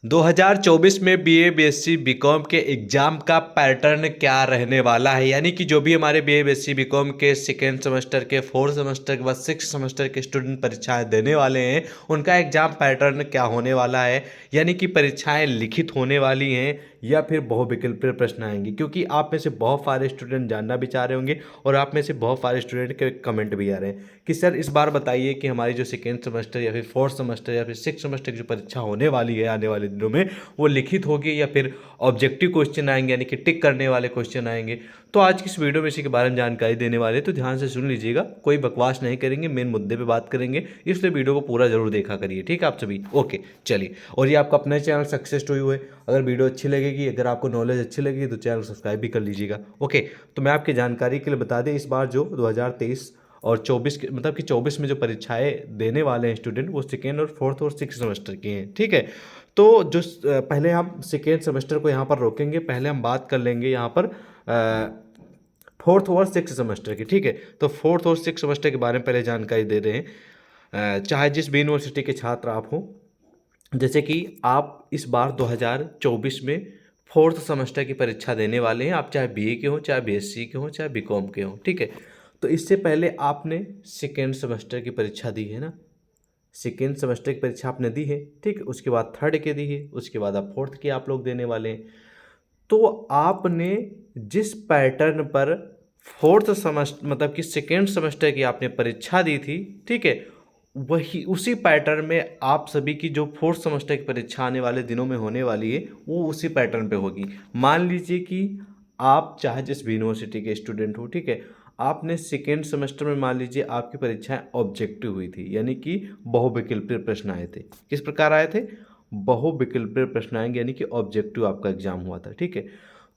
2024 में BA BSc BCom के exam का पैटर्न क्या रहने वाला है, यानी कि जो भी हमारे बीए बीएससी बीकॉम के सेकेंड सेमेस्टर के, फोर्थ सेमेस्टर के बाद सिक्स सेमेस्टर के स्टूडेंट परीक्षाएं देने वाले हैं, उनका एग्ज़ाम पैटर्न क्या होने वाला है। यानी कि परीक्षाएं लिखित होने वाली हैं या फिर बहुविकल्पीय प्रश्न आएंगे, क्योंकि आप में से बहुत सारे स्टूडेंट जानना भी चाह रहे होंगे और आप में से बहुत सारे स्टूडेंट के कमेंट भी आ रहे हैं कि सर इस बार बताइए कि हमारी जो सेकेंड सेमेस्टर या फिर फोर्थ सेमेस्टर या फिर सिक्स सेमेस्टर की जो परीक्षा होने वाली है आने वाले दिनों में, वो लिखित होगी या फिर ऑब्जेक्टिव क्वेश्चन आएंगे, यानी कि टिक करने वाले क्वेश्चन आएंगे। तो आज की इस वीडियो में इसी के बारे में जानकारी देने वाले हैं, तो ध्यान से सुन लीजिएगा, कोई बकवास नहीं करेंगे, मेन मुद्दे पे बात करेंगे, इसलिए वीडियो को पूरा जरूर देखा करिए। ठीक है आप सभी, ओके चलिए। और ये आपका अपना चैनल सक्सेस टू यू है, अगर वीडियो अच्छी लगेगी, अगर आपको नॉलेज अच्छी लगेगी तो चैनल सब्सक्राइब भी कर लीजिएगा। ओके, तो मैं आपकी जानकारी के लिए बता दें, इस बार जो 2023 और 24 के मतलब कि 24 में जो परीक्षाएं देने वाले हैं स्टूडेंट, वो सेकेंड और फोर्थ और सिक्स सेमेस्टर की हैं। ठीक है, तो जो पहले हम सेकेंड सेमेस्टर को यहाँ पर रोकेंगे, पहले हम बात कर लेंगे यहाँ पर फोर्थ और सिक्स सेमेस्टर की। ठीक है, तो फोर्थ और सिक्स सेमेस्टर के बारे में पहले जानकारी दे रहे हैं। चाहे जिस भी यूनिवर्सिटी के छात्र आप हों, जैसे कि आप इस बार 2024 में फोर्थ सेमेस्टर की परीक्षा देने वाले हैं, आप चाहे बीए के हों, चाहे बीएससी के हों, चाहे बीकॉम के हों। ठीक है, तो इससे पहले आपने सेकेंड सेमेस्टर की परीक्षा दी है ना, सेकेंड सेमेस्टर की परीक्षा आपने दी है। ठीक है, उसके बाद थर्ड की दी है, उसके बाद आप फोर्थ की आप लोग देने वाले हैं। तो आपने जिस पैटर्न पर फोर्थ सेमेस्टर मतलब कि सेकेंड सेमेस्टर की आपने परीक्षा दी थी, ठीक है, वही उसी पैटर्न में आप सभी की जो फोर्थ सेमेस्टर की परीक्षा आने वाले दिनों में होने वाली है, वो उसी पैटर्न पे होगी। मान लीजिए कि आप चाहे जिस भी यूनिवर्सिटी के स्टूडेंट हो, ठीक है, आपने सेकेंड सेमेस्टर में मान लीजिए आपकी परीक्षाएं ऑब्जेक्टिव हुई थी, यानी कि बहुविकल्पीय प्रश्न आए थे। किस प्रकार आए थे? बहुविकल्पीय प्रश्न आएंगे, यानी कि ऑब्जेक्टिव आपका एग्जाम हुआ था। ठीक है,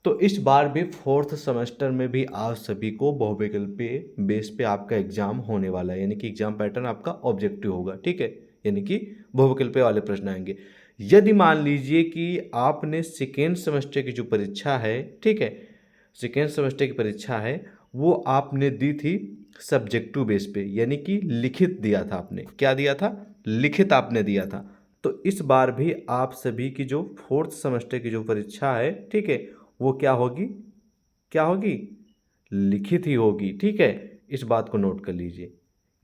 तो इस बार भी फोर्थ सेमेस्टर में भी आप सभी को बहुविकल्पीय बेस पे आपका एग्जाम होने वाला है, यानी कि एग्जाम पैटर्न आपका ऑब्जेक्टिव होगा। ठीक है, यानी कि बहुविकल्पीय वाले प्रश्न आएंगे। यदि मान लीजिए कि आपने सेकेंड सेमेस्टर की जो परीक्षा है, ठीक है, सेकेंड सेमेस्टर की परीक्षा है, वो आपने दी थी सब्जेक्टिव बेस पे, यानी कि लिखित दिया था आपने। क्या दिया था? लिखित आपने दिया था। तो इस बार भी आप सभी की जो फोर्थ सेमेस्टर की जो परीक्षा है, ठीक है, वो क्या होगी? क्या होगी? लिखित ही होगी। ठीक है, इस बात को नोट कर लीजिए,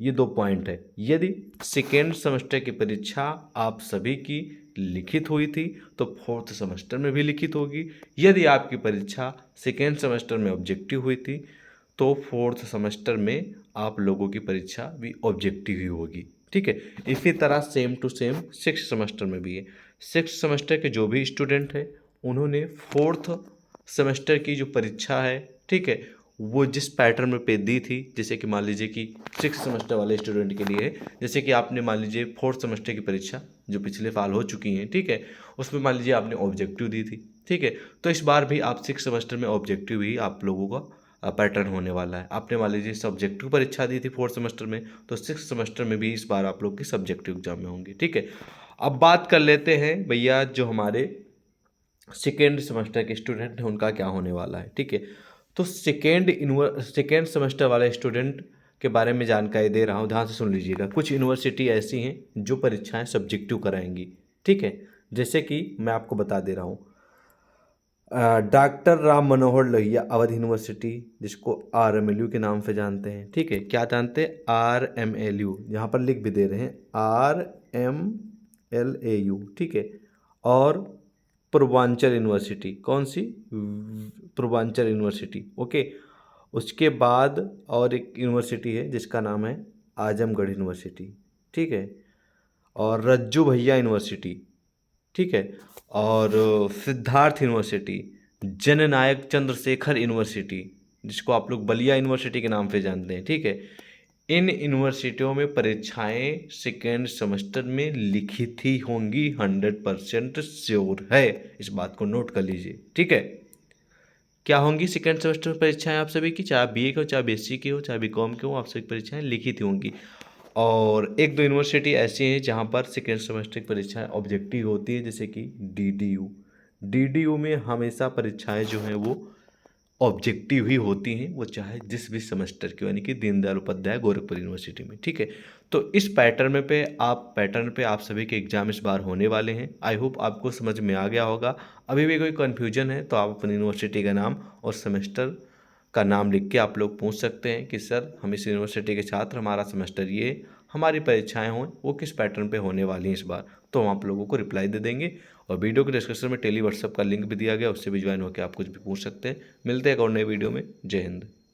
ये दो पॉइंट है। यदि सेकेंड सेमेस्टर की परीक्षा आप सभी की लिखित हुई थी तो फोर्थ सेमेस्टर में भी लिखित होगी। यदि आपकी परीक्षा सेकेंड सेमेस्टर में ऑब्जेक्टिव हुई थी तो फोर्थ सेमेस्टर में आप लोगों की परीक्षा भी ऑब्जेक्टिव ही होगी। ठीक है, इसी तरह same to same six semester में भी है। सिक्स सेमेस्टर के जो भी स्टूडेंट हैं, उन्होंने फोर्थ सेमेस्टर की जो परीक्षा है, ठीक है, वो जिस पैटर्न में पे दी थी, जैसे कि मान लीजिए कि सिक्स सेमेस्टर वाले स्टूडेंट के लिए, जैसे कि आपने मान लीजिए फोर्थ सेमेस्टर की परीक्षा जो पिछले साल हो चुकी हैं, ठीक है, उसमें मान लीजिए आपने ऑब्जेक्टिव दी थी। ठीक है, तो इस बार भी आप सिक्स सेमेस्टर में ऑब्जेक्टिव ही आप लोगों का पैटर्न होने वाला है। आपने मान लीजिए सब्जेक्टिव परीक्षा दी थी फोर्थ सेमेस्टर में, तो सिक्स सेमेस्टर में भी इस बार आप लोग की सब्जेक्टिव एग्जाम में होंगे। ठीक है, अब बात कर लेते हैं भैया जो हमारे सेकेंड सेमेस्टर के स्टूडेंट हैं उनका क्या होने वाला है। ठीक है, तो सेकेंड सेमेस्टर वाले स्टूडेंट के बारे में जानकारी दे रहा हूँ, ध्यान से सुन लीजिएगा। कुछ यूनिवर्सिटी ऐसी हैं जो परीक्षाएं सब्जेक्टिव कराएंगी। ठीक है, जैसे कि मैं आपको बता दे रहा हूँ, डॉक्टर राम मनोहर लोहिया अवध यूनिवर्सिटी, जिसको RMLU के नाम से जानते हैं। ठीक है, क्या जानते हैं? RMLU, यहाँ पर लिख भी दे रहे हैं RMLAU। ठीक है, और पूर्वांचल यूनिवर्सिटी, कौन सी? पूर्वांचल यूनिवर्सिटी। ओके, उसके बाद और एक यूनिवर्सिटी है जिसका नाम है आजमगढ़ यूनिवर्सिटी। ठीक है, और रज्जू भैया यूनिवर्सिटी। ठीक है, और सिद्धार्थ यूनिवर्सिटी, जननायक चंद्रशेखर यूनिवर्सिटी, जिसको आप लोग बलिया यूनिवर्सिटी के नाम से जानते हैं। ठीक है, इन यूनिवर्सिटियों में परीक्षाएं सेकेंड सेमेस्टर में लिखित ही होंगी, 100% श्योर है, इस बात को नोट कर लीजिए। ठीक है, क्या होंगी सेकेंड सेमेस्टर में परीक्षाएं आप सभी की, चाहे बीए के हो, चाहे बीएससी की हो, चाहे बीकॉम के हो, आप सभी परीक्षाएं लिखित ही होंगी। और एक दो यूनिवर्सिटी ऐसी हैं जहाँ पर सेकेंड सेमेस्टर की परीक्षाएं ऑब्जेक्टिव होती है, जैसे कि DDU। DDU में हमेशा परीक्षाएं जो हैं वो ऑब्जेक्टिव ही होती हैं, वो चाहे जिस भी सेमेस्टर की, यानी कि दीनदयाल उपाध्याय गोरखपुर यूनिवर्सिटी में। ठीक है, तो इस पैटर्न पे आप सभी के एग्जाम इस बार होने वाले हैं। आई होप आपको समझ में आ गया होगा। अभी भी कोई कन्फ्यूजन है तो आप अपनी यूनिवर्सिटी का नाम और सेमेस्टर का नाम लिख के आप लोग पूछ सकते हैं कि सर हम इस यूनिवर्सिटी के छात्र, हमारा सेमेस्टर ये, हमारी परीक्षाएं हों वो किस पैटर्न पे होने वाली हैं इस बार, तो हम आप लोगों को रिप्लाई दे देंगे। और वीडियो के डिस्क्रिप्शन में टेली व्हाट्सएप का लिंक भी दिया गया, उससे भी ज्वाइन होकर आप कुछ भी पूछ सकते हैं। मिलते हैं एक और नए वीडियो में। जय हिंद।